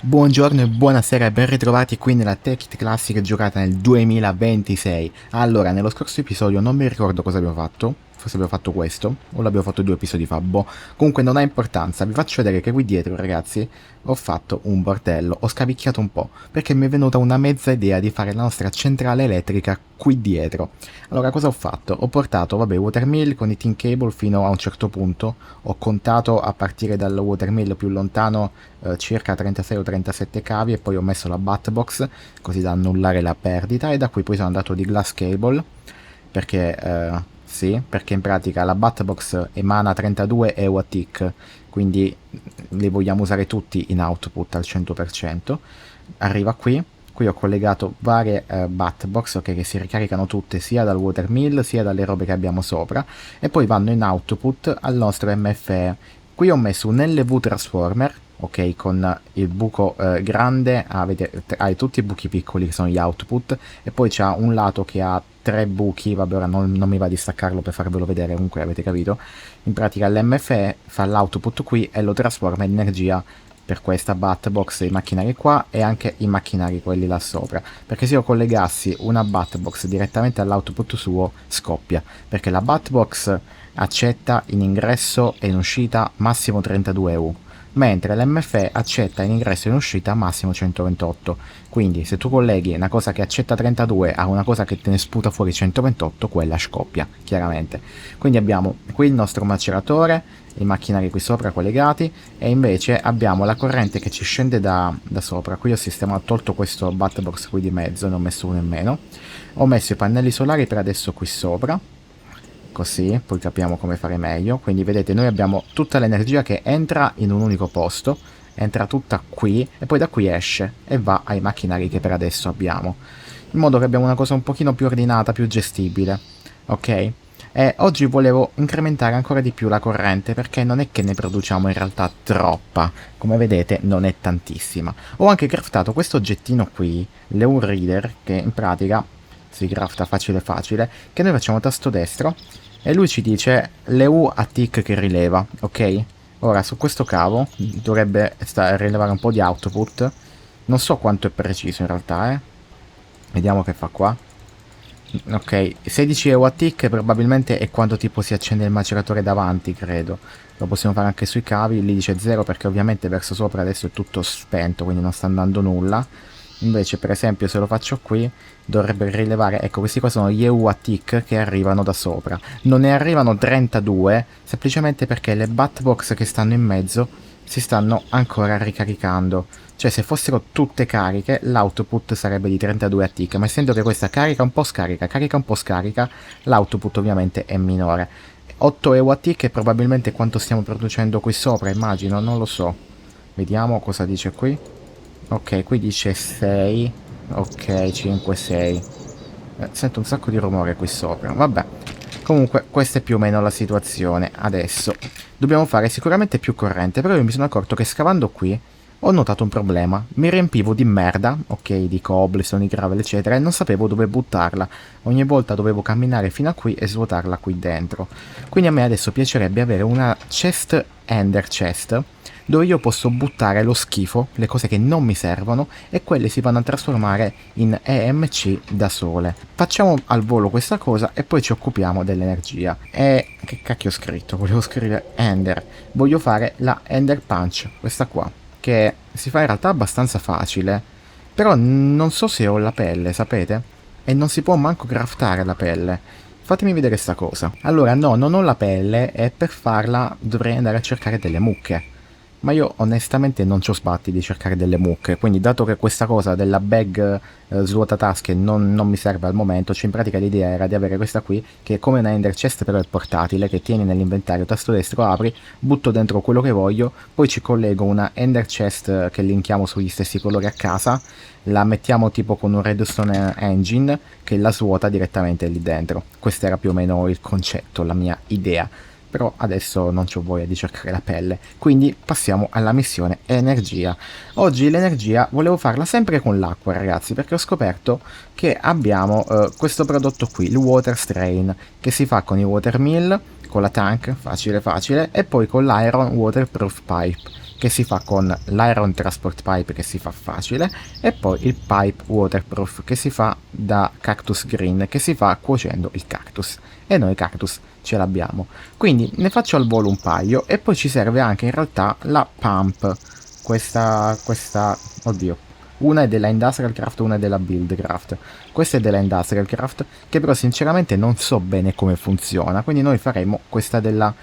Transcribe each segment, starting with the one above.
Buongiorno e buonasera e ben ritrovati qui nella Tech It Classic giocata nel 2026. Allora, nello scorso episodio non mi ricordo cosa abbiamo fatto, forse abbiamo fatto questo, o l'abbiamo fatto 2 episodi fa, boh. Comunque non ha importanza, vi faccio vedere che qui dietro, ragazzi, ho fatto un bordello, ho scavicchiato un po', perché mi è venuta una mezza idea di fare la nostra centrale elettrica qui dietro. Allora, cosa ho fatto? Ho portato, vabbè, watermill con i tin cable fino a un certo punto, ho contato a partire dal watermill più lontano circa 36 o 37 cavi e poi ho messo la buttbox così da annullare la perdita e da qui poi sono andato di glass cable perché sì, perché in pratica la buttbox emana 32 EUA-TIC, quindi li vogliamo usare tutti in output al 100%. Arriva qui ho collegato varie buttbox, ok, che si ricaricano tutte sia dal watermill sia dalle robe che abbiamo sopra e poi vanno in output al nostro MFE. Qui ho messo un LV transformer, ok, con il buco grande, hai tutti i buchi piccoli che sono gli output e poi c'ha un lato che ha 3 buchi, vabbè ora non mi va di staccarlo per farvelo vedere, comunque avete capito. In pratica l'MFE fa l'output qui e lo trasforma in energia per questa buttbox i macchinari qua e anche i macchinari quelli là sopra, perché se io collegassi una buttbox direttamente all'output suo scoppia, perché la buttbox accetta in ingresso e in uscita massimo 32 EU, mentre l'MFE accetta in ingresso e in uscita massimo 128. Quindi se tu colleghi una cosa che accetta 32 a una cosa che te ne sputa fuori 128, quella scoppia, chiaramente. Quindi abbiamo qui il nostro maceratore, i macchinari qui sopra collegati e invece abbiamo la corrente che ci scende da sopra. Qui ho sistemato, ho tolto questo buttbox qui di mezzo, ne ho messo uno in meno. Ho messo i pannelli solari per adesso qui sopra, così poi capiamo come fare meglio. Quindi vedete, noi abbiamo tutta l'energia che entra in un unico posto, entra tutta qui e poi da qui esce e va ai macchinari che per adesso abbiamo, in modo che abbiamo una cosa un pochino più ordinata, più gestibile, ok? E oggi volevo incrementare ancora di più la corrente perché non è che ne produciamo in realtà troppa, come vedete non è tantissima. Ho anche craftato questo oggettino qui, l'Eu Reader, che in pratica si crafta facile facile, che noi facciamo tasto destro e lui ci dice l'EU a tick che rileva, ok? Ora su questo cavo dovrebbe rilevare un po' di output, non so quanto è preciso in realtà, vediamo che fa qua. Ok, 16 euro a tick probabilmente è quando tipo si accende il maceratore davanti, credo. Lo possiamo fare anche sui cavi, lì dice 0 perché ovviamente verso sopra adesso è tutto spento, quindi non sta andando nulla. Invece per esempio se lo faccio qui dovrebbe rilevare, ecco questi qua sono gli EU a tick che arrivano da sopra. Non ne arrivano 32 semplicemente perché le buttbox che stanno in mezzo si stanno ancora ricaricando. Cioè se fossero tutte cariche l'output sarebbe di 32 a tick, ma essendo che questa carica un po' scarica, carica un po' scarica, l'output ovviamente è minore. 8 EU a tick è probabilmente quanto stiamo producendo qui sopra, immagino, non lo so. Vediamo cosa dice qui. Ok, qui dice 6. Ok, 5, 6. Sento un sacco di rumore qui sopra. Vabbè. Comunque, questa è più o meno la situazione. Adesso dobbiamo fare sicuramente più corrente, però io mi sono accorto che scavando qui ho notato un problema. Mi riempivo di merda, ok, di cobblestone, di gravel, eccetera, e non sapevo dove buttarla. Ogni volta dovevo camminare fino a qui e svuotarla qui dentro. Quindi a me adesso piacerebbe avere una chest ender chest dove io posso buttare lo schifo, le cose che non mi servono, e quelle si vanno a trasformare in EMC da sole. Facciamo al volo questa cosa e poi ci occupiamo dell'energia. E che cacchio ho scritto? Volevo scrivere Ender. Voglio fare la Ender Punch, questa qua, che si fa in realtà abbastanza facile, però non so se ho la pelle, sapete? E non si può manco craftare la pelle. Fatemi vedere sta cosa. Allora, no, non ho la pelle e per farla dovrei andare a cercare delle mucche. Ma io onestamente non c'ho sbatti di cercare delle mucche, quindi dato che questa cosa della bag svuotatasche non mi serve al momento, cioè in pratica l'idea era di avere questa qui, che è come una ender chest però è portatile, che tieni nell'inventario, tasto destro, apri, butto dentro quello che voglio, poi ci collego una ender chest che linkiamo sugli stessi colori a casa, la mettiamo tipo con un redstone engine che la svuota direttamente lì dentro. Questo era più o meno il concetto, la mia idea. Però adesso non c'ho voglia di cercare la pelle, quindi passiamo alla missione energia. Oggi l'energia volevo farla sempre con l'acqua, ragazzi, perché ho scoperto che abbiamo questo prodotto qui, il water strain, che si fa con i water mill, con la tank, facile facile, e poi con l'iron waterproof pipe, che si fa con l'Iron Transport Pipe, che si fa facile, e poi il Pipe Waterproof, che si fa da Cactus Green, che si fa cuocendo il cactus, e noi cactus ce l'abbiamo. Quindi ne faccio al volo un paio, e poi ci serve anche in realtà la Pump, oddio, una è della Industrial Craft, una è della Buildcraft. Questa è della Industrial Craft, che però sinceramente non so bene come funziona, quindi noi faremo questa della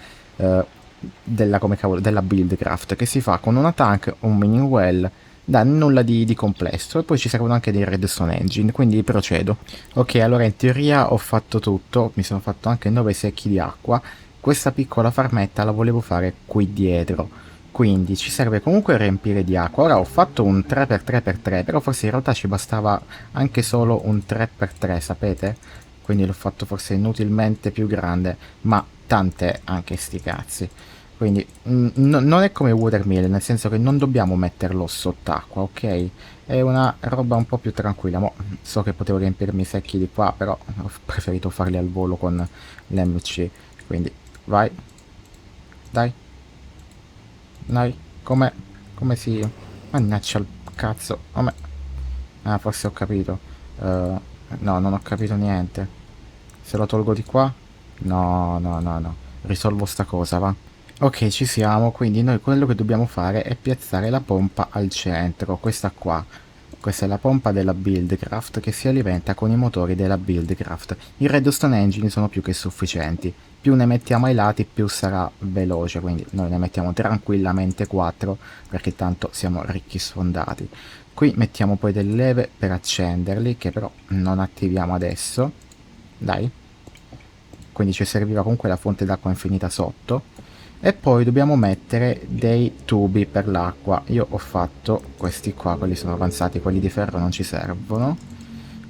Buildcraft, che si fa con una tank, un mining well, da nulla di complesso, e poi ci servono anche dei redstone engine, quindi procedo. Ok, allora in teoria ho fatto tutto, mi sono fatto anche 9 secchi di acqua. Questa piccola farmetta la volevo fare qui dietro, quindi ci serve comunque riempire di acqua. Ora ho fatto un 3x3x3, però forse in realtà ci bastava anche solo un 3x3, sapete? Quindi l'ho fatto forse inutilmente più grande, ma tante anche sti cazzi. Quindi non è come watermill, nel senso che non dobbiamo metterlo sott'acqua, ok? È una roba un po' più tranquilla. So che potevo riempirmi i secchi di qua, però ho preferito farli al volo con l'MC. Quindi vai, dai. Dai, come si... Mannaggia il cazzo. Come... Ah, forse ho capito. No, non ho capito niente. Se lo tolgo di qua? No, no, no, no. Risolvo sta cosa, va. Ok, ci siamo. Quindi noi quello che dobbiamo fare è piazzare la pompa al centro. Questa qua. Questa è la pompa della Buildcraft che si alimenta con i motori della Buildcraft. I Redstone Engine sono più che sufficienti. Più ne mettiamo ai lati, più sarà veloce, quindi noi ne mettiamo tranquillamente 4, perché tanto siamo ricchi sfondati. Qui mettiamo poi delle leve per accenderli, che però non attiviamo adesso. Dai. Quindi ci serviva comunque la fonte d'acqua infinita sotto. E poi dobbiamo mettere dei tubi per l'acqua. Io ho fatto questi qua, quelli sono avanzati, quelli di ferro non ci servono.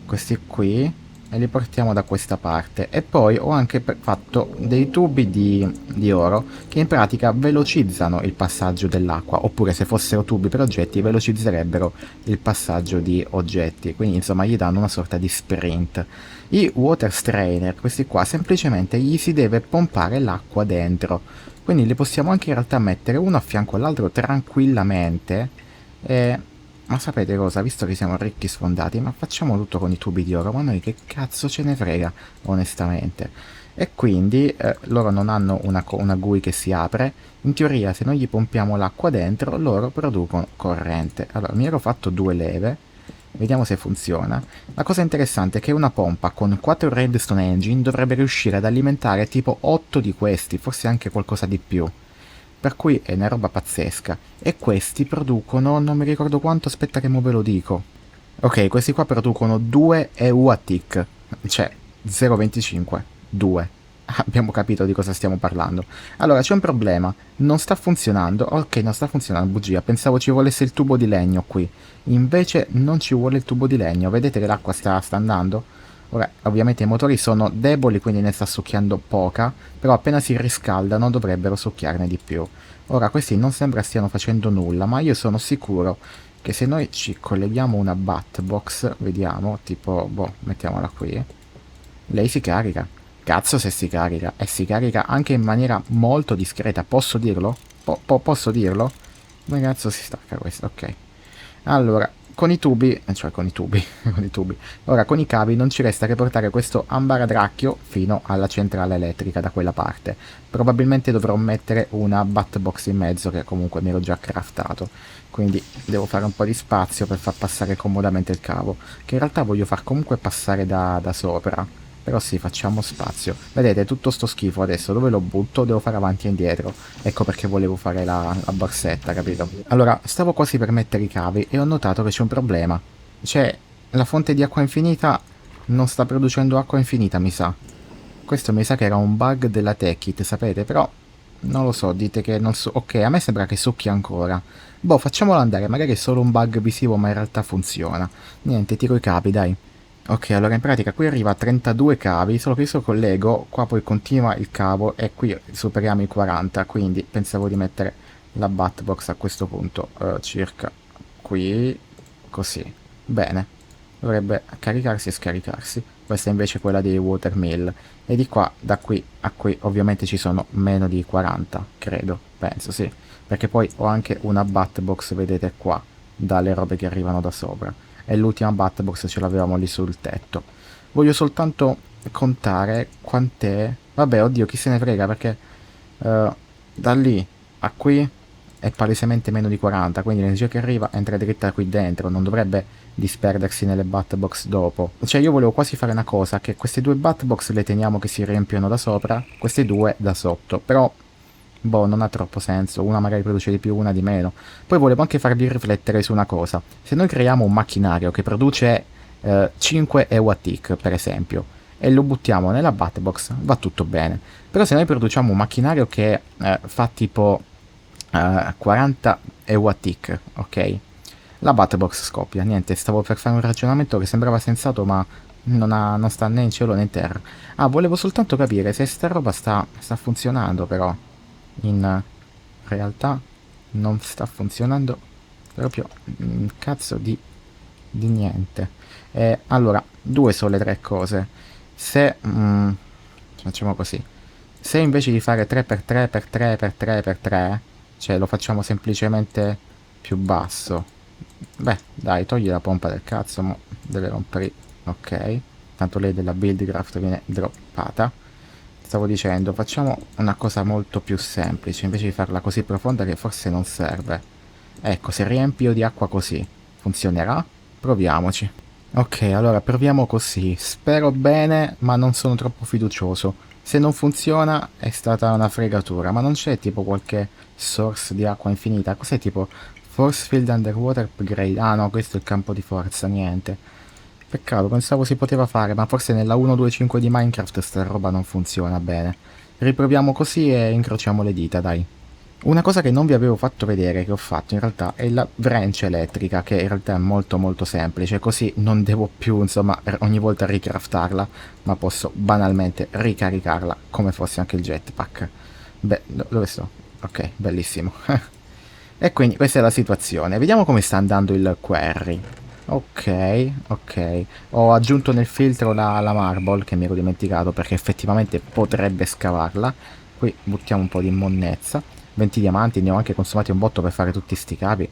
Questi qui, e li portiamo da questa parte. E poi ho anche fatto dei tubi di oro, che in pratica velocizzano il passaggio dell'acqua, oppure se fossero tubi per oggetti velocizzerebbero il passaggio di oggetti, quindi insomma gli danno una sorta di sprint. I water strainer, questi qua, semplicemente gli si deve pompare l'acqua dentro, quindi li possiamo anche in realtà mettere uno a fianco all'altro tranquillamente. Ma sapete cosa? Visto che siamo ricchi sfondati, ma facciamo tutto con i tubi di oro, ma noi che cazzo ce ne frega, onestamente. E quindi loro non hanno una GUI che si apre. In teoria, se noi gli pompiamo l'acqua dentro, loro producono corrente. Allora, mi ero fatto 2 leve. Vediamo se funziona. La cosa interessante è che una pompa con 4 redstone engine dovrebbe riuscire ad alimentare tipo 8 di questi, forse anche qualcosa di più. Per cui è una roba pazzesca. E questi producono, non mi ricordo quanto, aspetta che mo ve lo dico. Ok, questi qua producono 2 EU a tick, cioè 0,25, 2. Abbiamo capito di cosa stiamo parlando. Allora, c'è un problema. Non sta funzionando. Ok, non sta funzionando, bugia. Pensavo ci volesse il tubo di legno qui. Invece non ci vuole il tubo di legno. Vedete che l'acqua sta andando? Ora, ovviamente i motori sono deboli, quindi ne sta succhiando poca, però appena si riscaldano dovrebbero succhiarne di più. Ora, questi non sembra stiano facendo nulla, ma io sono sicuro che se noi ci colleghiamo una Batbox, vediamo, tipo, boh, mettiamola qui, lei si carica. Cazzo se si carica, e si carica anche in maniera molto discreta, posso dirlo? Posso dirlo? Come cazzo si stacca questo? Ok. Allora, con i tubi, con i tubi, ora con i cavi non ci resta che portare questo ambaradracchio fino alla centrale elettrica da quella parte. Probabilmente dovrò mettere una Batbox in mezzo, che comunque mi ero già craftato, quindi devo fare un po' di spazio per far passare comodamente il cavo, che in realtà voglio far comunque passare da sopra. Però sì, facciamo spazio. Vedete, tutto sto schifo adesso, dove lo butto? Devo fare avanti e indietro. Ecco perché volevo fare la borsetta, capito? Allora, stavo quasi per mettere i cavi e ho notato che c'è un problema. Cioè, la fonte di acqua infinita non sta producendo acqua infinita, mi sa. Questo mi sa che era un bug della Techit, sapete? Però, non lo so, dite che non so... Ok, a me sembra che succhi ancora. Boh, facciamolo andare, magari è solo un bug visivo, ma in realtà funziona. Niente, tiro i cavi, dai. Ok, allora in pratica qui arriva a 32 cavi, solo che io lo collego, qua poi continua il cavo e qui superiamo i 40, quindi pensavo di mettere la Batbox a questo punto, circa qui, così. Bene, dovrebbe caricarsi e scaricarsi. Questa invece è quella dei watermill. E di qua, da qui a qui, ovviamente ci sono meno di 40, credo, penso, sì. perché poi ho anche una Batbox, vedete qua, dalle robe che arrivano da sopra, e l'ultima Batbox ce l'avevamo lì sul tetto. Voglio soltanto contare quant'è, vabbè, oddio, chi se ne frega, perché da lì a qui è palesemente meno di 40, quindi l'energia che arriva entra dritta qui dentro, non dovrebbe disperdersi nelle Batbox dopo. Cioè io volevo quasi fare una cosa, che queste due Batbox le teniamo che si riempiono da sopra, queste due da sotto, però boh, non ha troppo senso, una magari produce di più, una di meno. Poi volevo anche farvi riflettere su una cosa, se noi creiamo un macchinario che produce 5 EWATIC per esempio, e lo buttiamo nella Batbox, va tutto bene. Però se noi produciamo un macchinario che fa tipo 40 EWATIC, ok? La Batbox scoppia, niente, stavo per fare un ragionamento che sembrava sensato ma non sta né in cielo né in terra. Ah, volevo soltanto capire se sta roba sta funzionando, però in realtà non sta funzionando proprio un cazzo di niente. Allora, due sono le tre cose. Se facciamo così, se invece di fare 3x3x3x3x3, cioè lo facciamo semplicemente più basso, beh dai, togli la pompa del cazzo, mo deve rompere, ok, tanto lei della buildcraft viene droppata. Stavo dicendo, facciamo una cosa molto più semplice, invece di farla così profonda che forse non serve. Ecco, se riempio di acqua così, funzionerà? Proviamoci. Ok, allora proviamo così. Spero bene, ma non sono troppo fiducioso. Se non funziona è stata una fregatura, ma non c'è tipo qualche source di acqua infinita? Cos'è tipo force field underwater upgrade? Ah no, questo è il campo di forza, niente. Peccato, pensavo si poteva fare, ma forse nella 1.2.5 di Minecraft sta roba non funziona bene. Riproviamo così e incrociamo le dita, dai. Una cosa che non vi avevo fatto vedere che ho fatto in realtà è la wrench elettrica, che in realtà è molto molto semplice, così non devo più insomma ogni volta ricraftarla, ma posso banalmente ricaricarla come fosse anche il jetpack. Beh, dove sto? Ok, bellissimo. E quindi questa è la situazione. Vediamo come sta andando il query. Ok, ok. Ho aggiunto nel filtro la marble che mi ero dimenticato perché effettivamente potrebbe scavarla. Qui buttiamo un po' di monnezza. 20 diamanti, ne ho anche consumati un botto per fare tutti sti capi,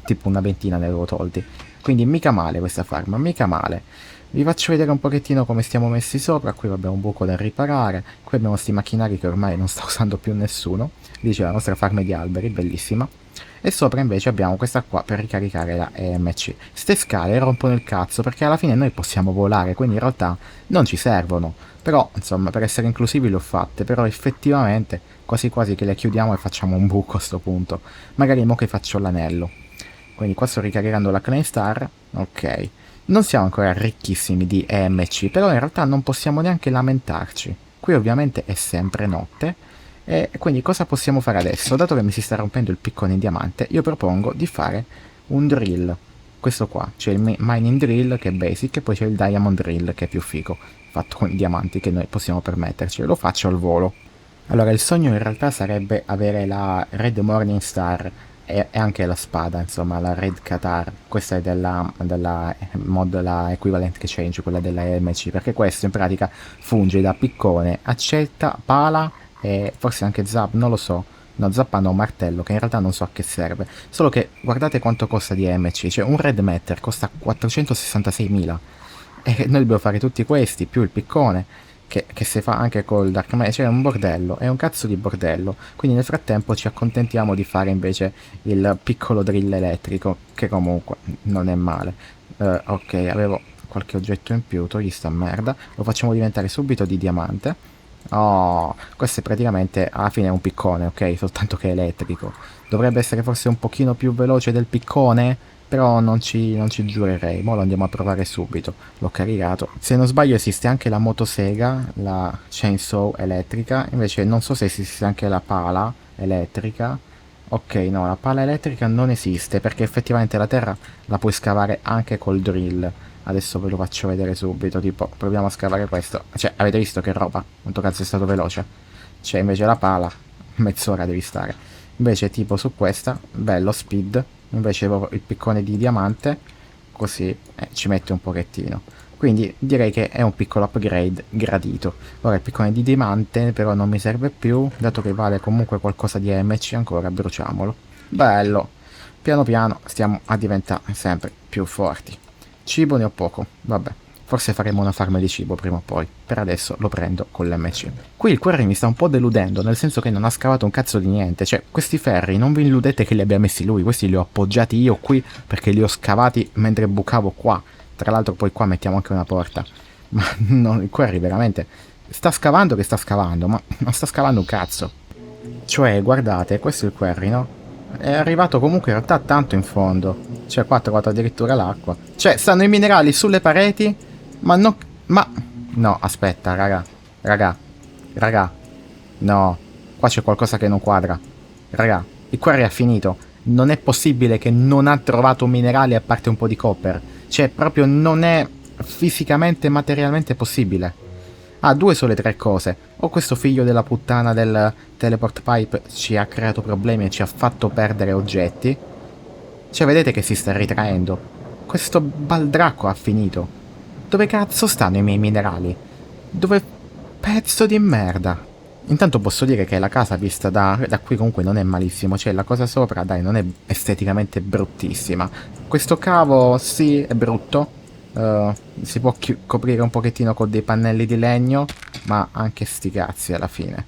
tipo una ventina ne avevo tolti. Quindi mica male questa farma, mica male. Vi faccio vedere un pochettino come stiamo messi sopra. Qui abbiamo un buco da riparare. Qui abbiamo sti macchinari che ormai non sta usando più nessuno. Dice la nostra farma di alberi, bellissima. E sopra invece abbiamo questa qua per ricaricare la EMC. Ste scale rompono il cazzo perché alla fine noi possiamo volare, quindi in realtà non ci servono. Però, insomma, per essere inclusivi le ho fatte, però effettivamente quasi quasi che le chiudiamo e facciamo un buco a sto punto. Magari mo che faccio l'anello. Quindi qua sto ricaricando la Clay Star, ok. Non siamo ancora ricchissimi di EMC, però in realtà non possiamo neanche lamentarci. Qui ovviamente è sempre notte, e quindi cosa possiamo fare adesso? Dato che mi si sta rompendo il piccone in diamante, io propongo di fare un drill. Questo qua, c'è il mining drill che è basic e poi c'è il diamond drill che è più figo, fatto con i diamanti che noi possiamo permetterci. Lo faccio al volo. Allora, il sogno in realtà sarebbe avere la Red Morning Star e anche la spada, insomma, la Red Qatar. Questa è della mod, la Equivalent Exchange, quella della EMC, perché questo in pratica funge da piccone, accetta, pala e forse anche zap, non lo so. No, zappa no, martello, che in realtà non so a che serve. Solo che guardate quanto costa di EMC, cioè un Red Matter costa 466.000. E noi dobbiamo fare tutti questi, più il piccone che si fa anche col Dark Magic, cioè è un bordello, è un cazzo di bordello. Quindi nel frattempo ci accontentiamo di fare invece il piccolo drill elettrico, che comunque non è male. Ok, avevo qualche oggetto in più, togli sta merda, lo facciamo diventare subito di diamante. Oh, questo è praticamente alla fine un piccone, ok, soltanto che è elettrico. Dovrebbe essere forse un pochino più veloce del piccone, però non ci giurerei. Mo' lo andiamo a provare subito. L'ho caricato. Se non sbaglio esiste anche la motosega, la chainsaw elettrica. Invece non so se esiste anche la pala elettrica. Ok, no, la pala elettrica non esiste perché effettivamente la terra la puoi scavare anche col drill. Adesso ve lo faccio vedere subito. Tipo, proviamo a scavare questo. Cioè, avete visto che roba? Quanto cazzo è stato veloce? Cioè, invece la pala, mezz'ora devi stare. Invece tipo su questa, bello speed, invece proprio il piccone di diamante, così ci mette un pochettino. Quindi direi che è un piccolo upgrade gradito. Ora il piccone di diamante però non mi serve più, dato che vale comunque qualcosa di MC ancora, bruciamolo. Bello! Piano piano stiamo a diventare sempre più forti. Cibo ne ho poco, vabbè. Forse faremo una farm di cibo prima o poi. Per adesso lo prendo con l'MC. Qui il quarry mi sta un po' deludendo, nel senso che non ha scavato un cazzo di niente. Cioè, questi ferri, non vi illudete che li abbia messi lui. Questi li ho appoggiati io qui perché li ho scavati mentre bucavo qua. Tra l'altro poi qua mettiamo anche una porta. Ma non, il quarry veramente sta scavando che sta scavando, ma non sta scavando un cazzo. Cioè, guardate, questo è il quarry, no? È arrivato comunque in realtà tanto in fondo. Cioè, qua ha trovato addirittura l'acqua. Cioè, stanno i minerali sulle pareti, ma no... Ma... No, aspetta, raga. Raga. Raga. No. Qua c'è qualcosa che non quadra. Raga, il quarry ha finito. Non è possibile che non ha trovato minerali a parte un po' di copper. Cioè, proprio non è fisicamente, materialmente possibile. Ah, due sole tre cose. O questo figlio della puttana del teleport pipe ci ha creato problemi e ci ha fatto perdere oggetti. Cioè, vedete che si sta ritraendo. Questo baldracco ha finito. Dove cazzo stanno i miei minerali? Dove... Pezzo di merda. Intanto posso dire che la casa vista da qui comunque non è malissimo. Cioè, la cosa sopra, dai, non è esteticamente bruttissima. Questo cavo, sì, è brutto. Si può coprire un pochettino con dei pannelli di legno, ma anche sti cazzi alla fine.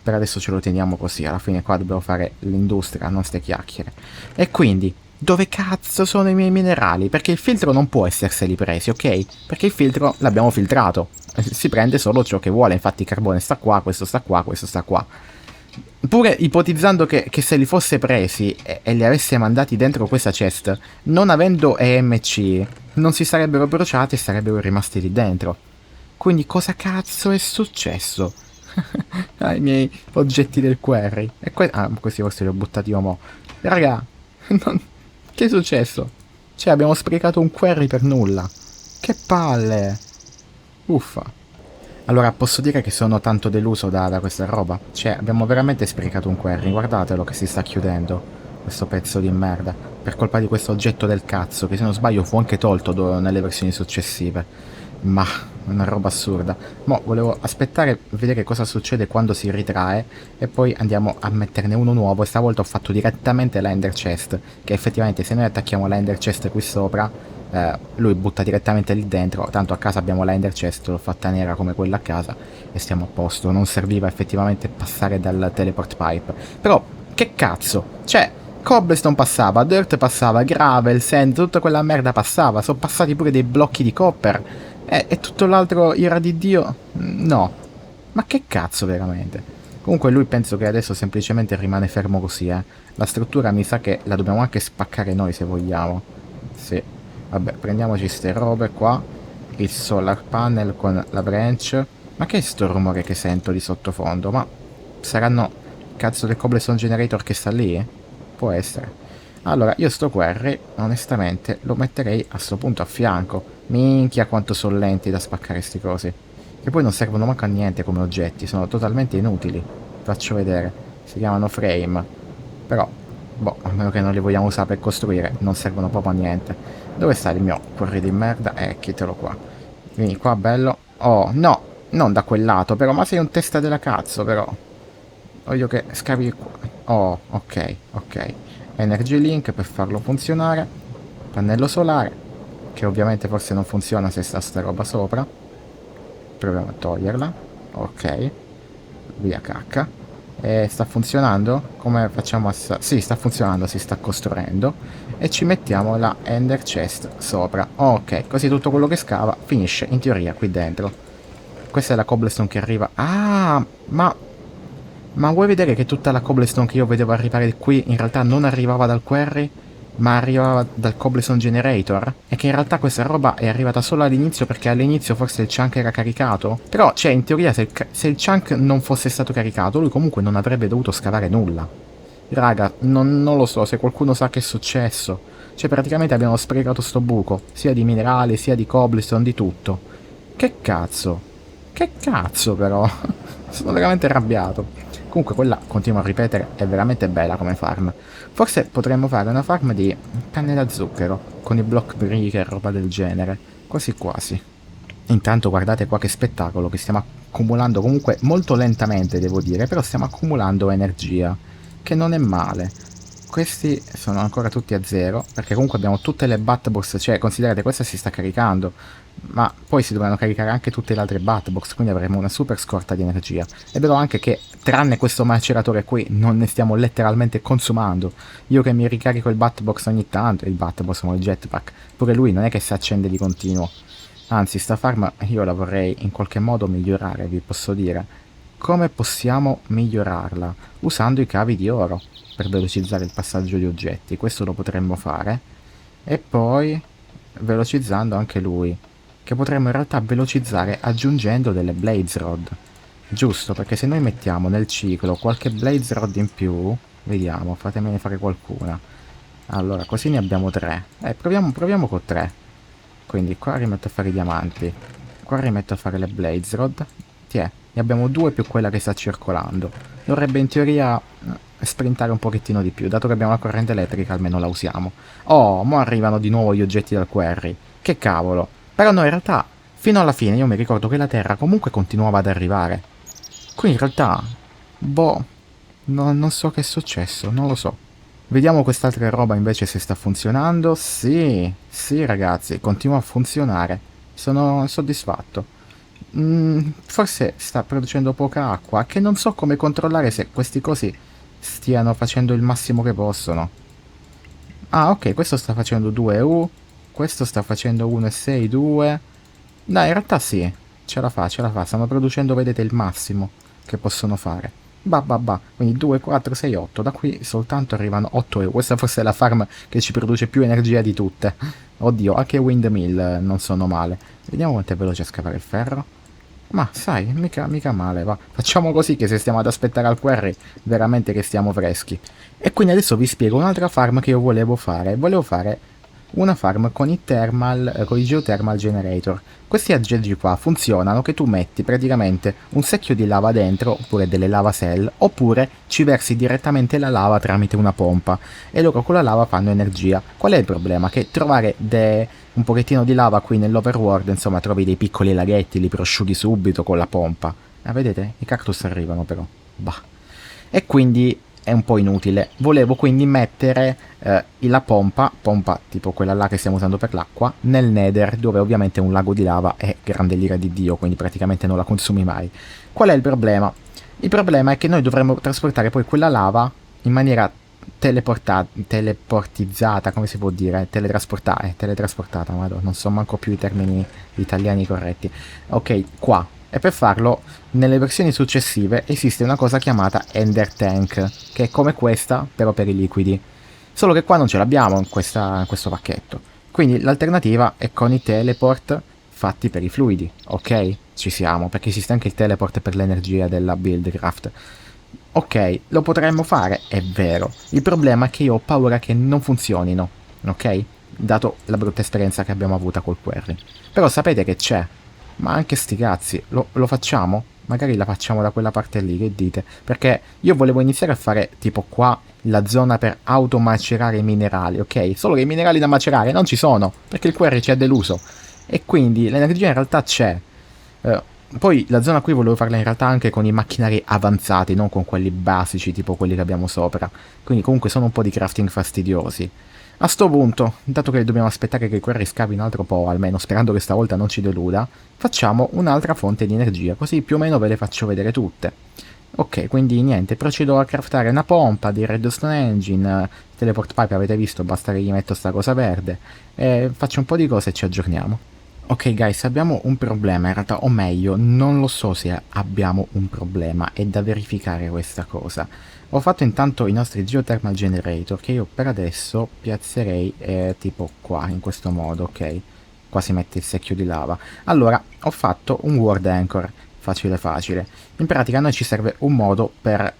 Per adesso ce lo teniamo così, alla fine qua dobbiamo fare l'industria, non ste chiacchiere. E quindi, dove cazzo sono i miei minerali? Perché il filtro non può esserseli presi, ok? Perché il filtro l'abbiamo filtrato. Si prende solo ciò che vuole, infatti il carbone sta qua, questo sta qua, questo sta qua. Pure ipotizzando che se li fosse presi e li avesse mandati dentro questa chest, non avendo EMC, non si sarebbero bruciati e sarebbero rimasti lì dentro. Quindi cosa cazzo è successo? Ai miei oggetti del quarry. E questi forse li ho buttati io mo. Raga, che è successo? Cioè abbiamo sprecato un quarry per nulla. Che palle. Uffa. Allora, posso dire che sono tanto deluso da questa roba. Cioè, abbiamo veramente sprecato un quarry. Guardatelo che si sta chiudendo. Questo pezzo di merda. Per colpa di questo oggetto del cazzo, che se non sbaglio fu anche tolto nelle versioni successive. Ma, una roba assurda. Mo, volevo aspettare, vedere cosa succede quando si ritrae. E poi andiamo a metterne uno nuovo. E stavolta ho fatto direttamente l'Ender Chest. Che effettivamente se noi attacchiamo l'Ender Chest qui sopra... lui butta direttamente lì dentro, tanto a casa abbiamo la Ender Chest, l'ho fatta nera come quella a casa e stiamo a posto, non serviva effettivamente passare dal teleport pipe. Però, che cazzo, cioè, cobblestone passava, dirt passava, gravel, sand, tutta quella merda passava, sono passati pure dei blocchi di copper e tutto l'altro ira di Dio, no, ma che cazzo veramente. Comunque lui penso che adesso semplicemente rimane fermo così, la struttura mi sa che la dobbiamo anche spaccare noi se vogliamo, sì. Vabbè, prendiamoci ste robe qua. Il solar panel con la branch. Ma che è sto rumore che sento di sottofondo? Ma saranno cazzo del cobblestone generator che sta lì? Può essere. Allora, io sto quarry, onestamente, lo metterei a sto punto a fianco. Minchia quanto sono lenti da spaccare sti cosi. Che poi non servono manco a niente come oggetti, sono totalmente inutili. Faccio vedere. Si chiamano frame. Però, boh, a meno che non li vogliamo usare per costruire, non servono proprio a niente. Dove sta il mio quarry di merda? Ecchitelo qua. Vieni qua, bello. Oh, no, non da quel lato, però, ma sei un testa della cazzo, però. Voglio che scavi qua. Oh, ok, ok. Energy link per farlo funzionare. Pannello solare, che ovviamente forse non funziona se sta sta roba sopra. Proviamo a toglierla. Ok. Via cacca. Sta funzionando? Come facciamo a... Sì, sta funzionando, si sta costruendo. E ci mettiamo la Ender Chest sopra. Ok, così tutto quello che scava finisce in teoria qui dentro. Questa è la cobblestone che arriva... Ah, ma vuoi vedere che tutta la cobblestone che io vedevo arrivare qui in realtà non arrivava dal quarry, ma arrivava dal cobblestone generator? E che in realtà questa roba è arrivata solo all'inizio perché all'inizio forse il chunk era caricato? Però, cioè, in teoria se il chunk non fosse stato caricato, lui comunque non avrebbe dovuto scavare nulla. Raga, non lo so, se qualcuno sa che è successo. Cioè, praticamente abbiamo sprecato sto buco, sia di minerali, sia di cobblestone, di tutto. Che cazzo? Che cazzo, però? Sono veramente arrabbiato. Comunque quella, continuo a ripetere, è veramente bella come farm. Forse potremmo fare una farm di canne da zucchero, con i block brick e roba del genere. Quasi quasi. Intanto guardate qua che spettacolo, che stiamo accumulando comunque molto lentamente devo dire, però stiamo accumulando energia, che non è male. Questi sono ancora tutti a zero, perché comunque abbiamo tutte le Batbox, cioè considerate questa si sta caricando, ma poi si dovranno caricare anche tutte le altre Batbox, quindi avremo una super scorta di energia. È vero anche che, tranne questo maceratore qui, non ne stiamo letteralmente consumando. Io che mi ricarico il Batbox ogni tanto, il Batbox o il Jetpack, pure lui non è che si accende di continuo. Anzi, sta farm io la vorrei in qualche modo migliorare, vi posso dire. Come possiamo migliorarla? Usando i cavi di oro per velocizzare il passaggio di oggetti. Questo lo potremmo fare. E poi velocizzando anche lui, che potremmo in realtà velocizzare aggiungendo delle Blaze Rod. Giusto, perché se noi mettiamo nel ciclo qualche Blaze Rod in più, vediamo, fatemene fare qualcuna. Allora, così ne abbiamo 3. Proviamo con 3. Quindi qua rimetto a fare i diamanti, qua rimetto a fare le Blaze Rod. Tiè, ne abbiamo 2 più quella che sta circolando. Dovrebbe in teoria sprintare un pochettino di più, dato che abbiamo la corrente elettrica almeno la usiamo. Oh, mo arrivano di nuovo gli oggetti dal quarry. Che cavolo. Però no, in realtà, fino alla fine io mi ricordo che la Terra comunque continuava ad arrivare. Qui in realtà, boh, non so che è successo, non lo so. Vediamo quest'altra roba invece se sta funzionando. Sì, sì ragazzi, continua a funzionare. Sono soddisfatto. Forse sta producendo poca acqua, che non so come controllare se questi cosi stiano facendo il massimo che possono. Ah, ok, questo sta facendo 2 U, questo sta facendo 1,6, 2. Dai, in realtà sì, ce la fa. Stanno producendo, vedete, il massimo che possono fare. Quindi 2, 4, 6, 8. Da qui soltanto arrivano 8 euro. Questa forse è la farm che ci produce più energia di tutte. Oddio, anche windmill non sono male. Vediamo quanto è veloce a scavare il ferro. Ma sai, mica male, va. Facciamo così che se stiamo ad aspettare al quarry, veramente che stiamo freschi. E quindi adesso vi spiego un'altra farm che io volevo fare. Volevo fare una farm con con i geothermal generator. Questi aggeggi qua funzionano che tu metti praticamente un secchio di lava dentro, oppure delle lava cell, oppure ci versi direttamente la lava tramite una pompa e loro con la lava fanno energia. Qual è il problema? Che trovare un pochettino di lava qui nell'overworld, insomma, trovi dei piccoli laghetti, li prosciughi subito con la pompa. Ah, vedete? I cactus arrivano però. Bah. E quindi è un po' inutile. Volevo quindi mettere la pompa tipo quella là che stiamo usando per l'acqua, nel Nether, dove ovviamente un lago di lava è grande l'ira di Dio, quindi praticamente non la consumi mai. Qual è il problema? Il problema è che noi dovremmo trasportare poi quella lava in maniera teleportizzata, come si può dire? Teletrasportata, madonna, non so manco più i termini italiani corretti. Ok, qua. E per farlo, nelle versioni successive esiste una cosa chiamata Ender Tank, che è come questa, però per i liquidi. Solo che qua non ce l'abbiamo in questo pacchetto. Quindi l'alternativa è con i teleport fatti per i fluidi, ok? Ci siamo, perché esiste anche il teleport per l'energia della Buildcraft. Ok, lo potremmo fare, è vero. Il problema è che io ho paura che non funzionino, ok? Dato la brutta esperienza che abbiamo avuta col quarry. Però sapete che c'è. Ma anche sti cazzi, lo facciamo? Magari la facciamo da quella parte lì, che dite? Perché io volevo iniziare a fare tipo qua la zona per automacerare i minerali, ok? Solo che i minerali da macerare non ci sono, perché il quarry ci ha deluso. E quindi l'energia in realtà c'è. Poi la zona qui volevo farla in realtà anche con i macchinari avanzati, non con quelli basici tipo quelli che abbiamo sopra. Quindi comunque sono un po' di crafting fastidiosi. A sto punto, dato che dobbiamo aspettare che il quarry scavi un altro po', almeno sperando che stavolta non ci deluda, facciamo un'altra fonte di energia, così più o meno ve le faccio vedere tutte. Ok, quindi niente, procedo a craftare una pompa di Redstone Engine, teleport pipe avete visto, basta che gli metto sta cosa verde, e faccio un po' di cose e ci aggiorniamo. Ok guys, abbiamo un problema in realtà, o meglio, non lo so se abbiamo un problema, è da verificare questa cosa. Ho fatto intanto i nostri geothermal generator che io per adesso piazzerei tipo qua, in questo modo, ok? Qua si mette il secchio di lava. Allora, ho fatto un world anchor, facile facile. In pratica a noi ci serve un modo per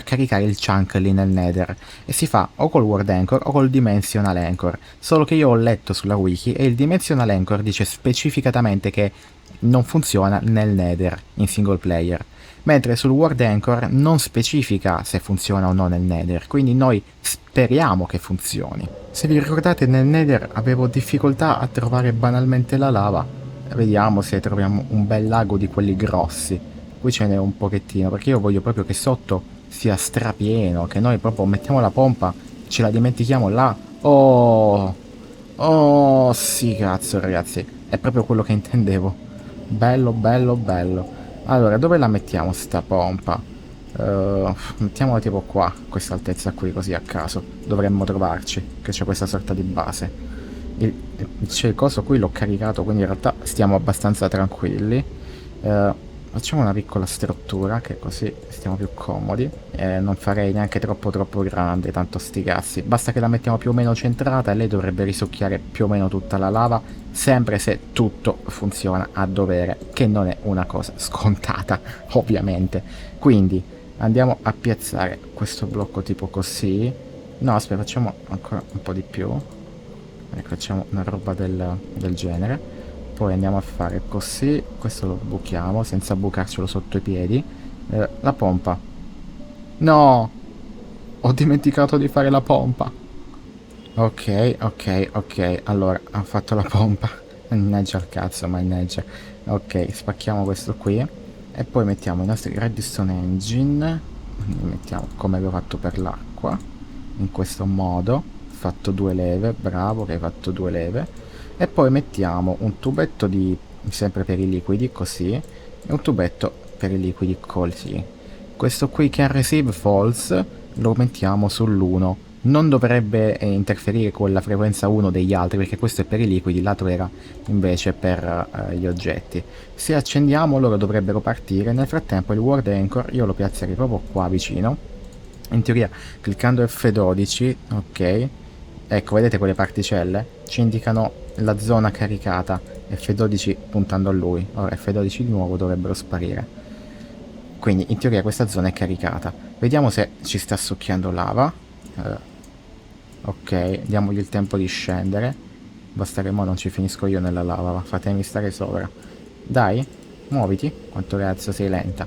caricare il chunk lì nel nether e si fa o col world anchor o col dimensional anchor, solo che io ho letto sulla wiki e il dimensional anchor dice specificatamente che non funziona nel nether in single player, mentre sul world anchor non specifica se funziona o no nel nether, quindi noi speriamo che funzioni. Se vi ricordate, nel nether avevo difficoltà a trovare banalmente la lava. Vediamo se troviamo un bel lago di quelli grossi. Qui ce n'è un pochettino, perché io voglio proprio che sotto sia strapieno, che noi proprio mettiamo la pompa, ce la dimentichiamo là. Oh, oh, sì, cazzo, ragazzi, è proprio quello che intendevo. Bello, bello, bello. Allora, dove la mettiamo sta pompa? Mettiamola tipo qua, a questa altezza qui, così a caso. Dovremmo trovarci, che c'è questa sorta di base. C'è il coso qui, l'ho caricato, quindi in realtà stiamo abbastanza tranquilli. Facciamo una piccola struttura, che così stiamo più comodi. Non farei neanche troppo grande, tanto sti cazzi. Basta che la mettiamo più o meno centrata e lei dovrebbe risucchiare più o meno tutta la lava, sempre se tutto funziona a dovere, che non è una cosa scontata, ovviamente. Quindi andiamo a piazzare questo blocco tipo così. No, aspetta, facciamo ancora un po' di più. Ecco, facciamo una roba del genere. Poi andiamo a fare così. Questo lo buchiamo senza bucarcelo sotto i piedi. La pompa. No! Ho dimenticato di fare la pompa. Ok, ok, ok. Allora, ho fatto la pompa. Mannaggia al cazzo, mannaggia. Ok, spacchiamo questo qui. E poi mettiamo i nostri redstone engine. Li mettiamo come avevo fatto per l'acqua. In questo modo. Fatto due leve, bravo che hai fatto due leve. E poi mettiamo un tubetto di sempre per i liquidi così e un tubetto per i liquidi così. Questo qui can receive false lo mettiamo sull'1. Non dovrebbe interferire con la frequenza 1 degli altri, perché questo è per i liquidi, l'altro era invece per gli oggetti. Se accendiamo loro dovrebbero partire. Nel frattempo il World Anchor io lo piazzerei proprio qua vicino. In teoria cliccando F12, ok, ecco, vedete quelle particelle? Ci indicano la zona caricata. F12 puntando a lui. Ora F12 di nuovo dovrebbero sparire. Quindi in teoria questa zona è caricata. Vediamo se ci sta succhiando lava. Ok, diamogli il tempo di scendere. Basta che mo non ci finisco io nella lava, fatemi stare sopra. Dai, muoviti. Quanto cazzo sei lenta.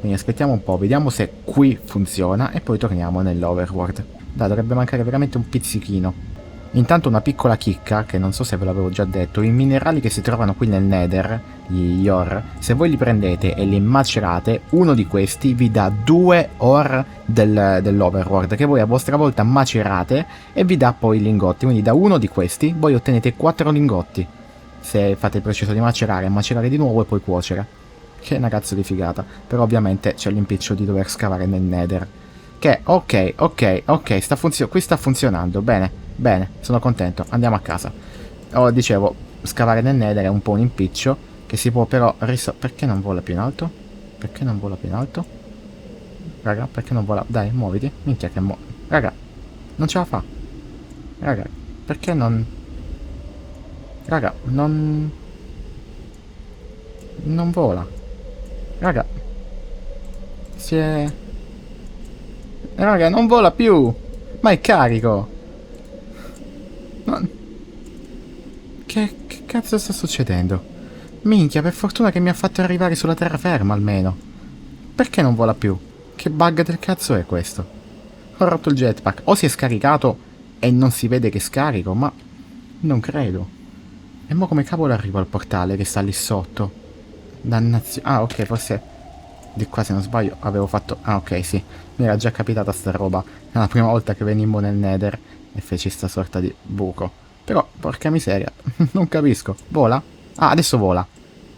Quindi aspettiamo un po', vediamo se qui funziona e poi torniamo nell'overworld. Dai, dovrebbe mancare veramente un pizzichino. Intanto una piccola chicca, che non so se ve l'avevo già detto, i minerali che si trovano qui nel Nether, gli ore, se voi li prendete e li macerate, uno di questi vi dà 2 ore dell'overworld, che voi a vostra volta macerate e vi dà poi i lingotti. Quindi da uno di questi voi ottenete 4 lingotti, se fate il processo di macerare di nuovo e poi cuocere. Che è una cazzo di figata, però ovviamente c'è l'impiccio di dover scavare nel Nether. Che, ok, qui sta funzionando, bene. Bene, sono contento, andiamo a casa. Dicevo, scavare nel Nether è un po' un impiccio che si può però perché non vola più in alto? Perché non vola più in alto? Raga, perché non vola? Dai, muoviti. Minchia che Raga, non ce la fa. Raga, perché non... Raga, non vola. Raga, si è... Raga, non vola più. Ma è carico. Che cazzo sta succedendo? Minchia, per fortuna che mi ha fatto arrivare sulla terraferma almeno. Perché non vola più? Che bug del cazzo è questo? Ho rotto il jetpack. O si è scaricato e non si vede che scarico, ma non credo. E mo come cavolo arrivo al portale che sta lì sotto? Dannazione. Ah, ok, forse di qua se non sbaglio avevo fatto... Ah, ok, sì. Mi era già capitata sta roba. È la prima volta che venimmo nel Nether e feci sta sorta di buco. Però, porca miseria, non capisco. Vola? Ah, adesso vola.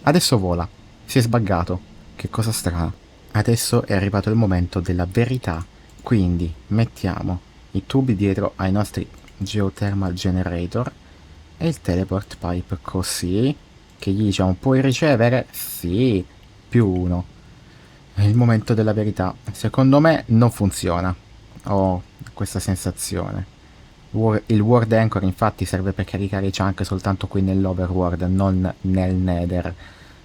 Adesso vola. Si è sbaggato. Che cosa strana. Adesso è arrivato il momento della verità. Quindi mettiamo i tubi dietro ai nostri geothermal generator e il teleport pipe così, che gli diciamo puoi ricevere? Sì, più 1. È il momento della verità. Secondo me non funziona. Ho questa sensazione. Il World Anchor infatti serve per caricare i chunk soltanto qui nell'Overworld, non nel Nether.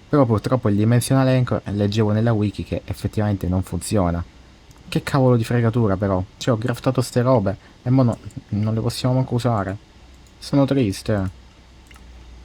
Però purtroppo il Dimensional Anchor leggevo nella wiki che effettivamente non funziona. Che cavolo di fregatura però. Cioè ho craftato ste robe e mo non le possiamo manco usare. Sono triste.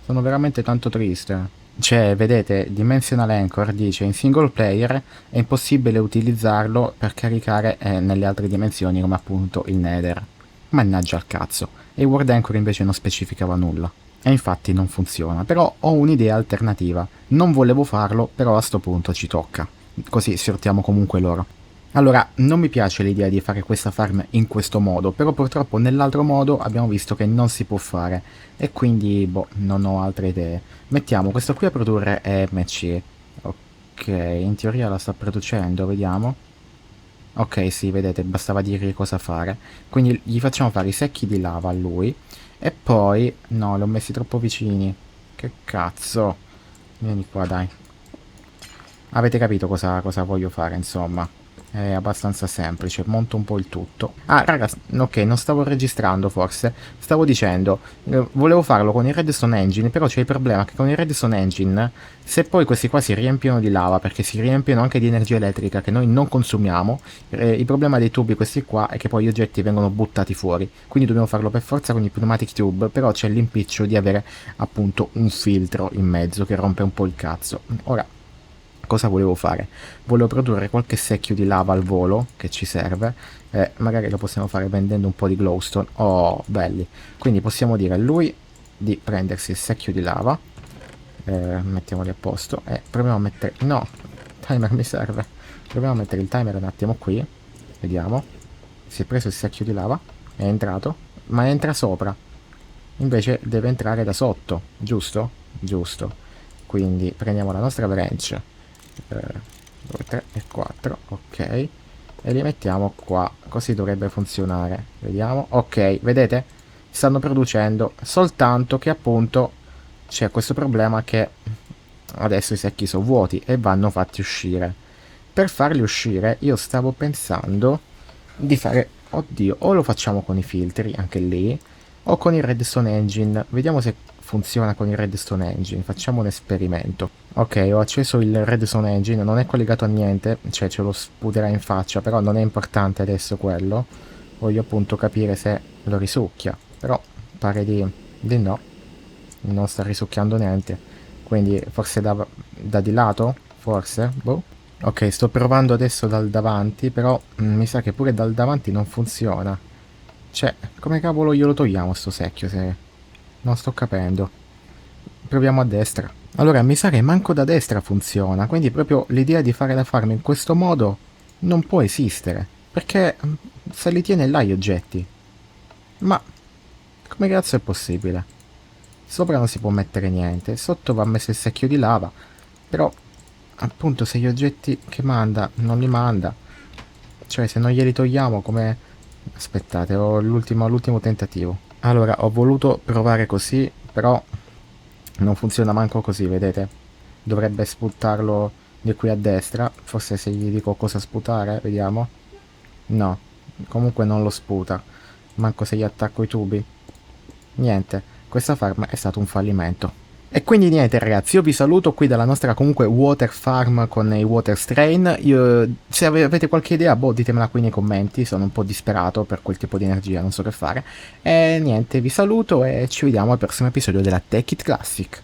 Sono veramente tanto triste. Cioè, vedete, Dimensional Anchor dice in single player è impossibile utilizzarlo per caricare nelle altre dimensioni come appunto il Nether. Mannaggia al cazzo. E World Anchor invece non specificava nulla. E infatti non funziona, però ho un'idea alternativa. Non volevo farlo, però a sto punto ci tocca. Così sortiamo comunque l'oro. Allora, non mi piace l'idea di fare questa farm in questo modo, però purtroppo nell'altro modo abbiamo visto che non si può fare. E quindi, boh, non ho altre idee. Mettiamo questo qui a produrre EMC. Ok, in teoria la sta producendo, vediamo. Ok, sì, vedete, bastava dirgli cosa fare. Quindi gli facciamo fare i secchi di lava a lui. E poi... No, li ho messi troppo vicini. Che cazzo. Vieni qua, dai. Avete capito cosa voglio fare, insomma. È abbastanza semplice, monto un po' il tutto. Ah, raga, ok, non stavo registrando forse. Stavo dicendo, volevo farlo con il Redstone Engine, però c'è il problema che con il Redstone Engine, se poi questi qua si riempiono di lava, perché si riempiono anche di energia elettrica che noi non consumiamo, il problema dei tubi questi qua è che poi gli oggetti vengono buttati fuori. Quindi dobbiamo farlo per forza con i pneumatic tube, però c'è l'impiccio di avere appunto un filtro in mezzo che rompe un po' il cazzo. Ora, cosa volevo fare? Volevo produrre qualche secchio di lava al volo che ci serve, magari lo possiamo fare vendendo un po' di glowstone. Oh, belli. Quindi possiamo dire a lui di prendersi il secchio di lava, mettiamoli a posto e proviamo a mettere... No, il timer mi serve. Proviamo a mettere il timer un attimo qui, vediamo. Si è preso il secchio di lava, è entrato, ma entra sopra. Invece deve entrare da sotto, giusto? Giusto. Quindi prendiamo la nostra branch, 2, 3 e 4, ok, e li mettiamo qua, così dovrebbe funzionare. Vediamo, ok, vedete? Stanno producendo, soltanto che appunto c'è questo problema che adesso i secchi sono vuoti e vanno fatti uscire. Per farli uscire io stavo pensando di fare, oddio, o lo facciamo con i filtri anche lì, o con il Redstone Engine. Vediamo se funziona con il Redstone Engine, facciamo un esperimento. Ok, ho acceso il Redstone Engine, non è collegato a niente, cioè ce lo sputerà in faccia, però non è importante adesso quello. Voglio appunto capire se lo risucchia, però pare di no, non sta risucchiando niente. Quindi forse da di lato? Forse? Boh. Ok, sto provando adesso dal davanti, però mi sa che pure dal davanti non funziona. Cioè, come cavolo glielo togliamo sto secchio se... Non sto capendo. Proviamo a destra. Allora, mi sa che manco da destra funziona, quindi proprio l'idea di fare la farm in questo modo non può esistere. Perché se li tiene là gli oggetti. Ma come cazzo è possibile? Sopra non si può mettere niente, sotto va messo il secchio di lava, però appunto se gli oggetti che manda non li manda, cioè se non glieli togliamo come... Aspettate, ho l'ultimo tentativo. Allora, ho voluto provare così, però non funziona manco così, vedete? Dovrebbe sputarlo di qui a destra, forse se gli dico cosa sputare, vediamo. No, comunque non lo sputa, manco se gli attacco i tubi. Niente, questa farm è stato un fallimento. E quindi niente ragazzi, io vi saluto qui dalla nostra comunque water farm con i water strain. Se avete qualche idea, boh, ditemela qui nei commenti, sono un po' disperato per quel tipo di energia, non so che fare. E niente, vi saluto e ci vediamo al prossimo episodio della Tech It Classic.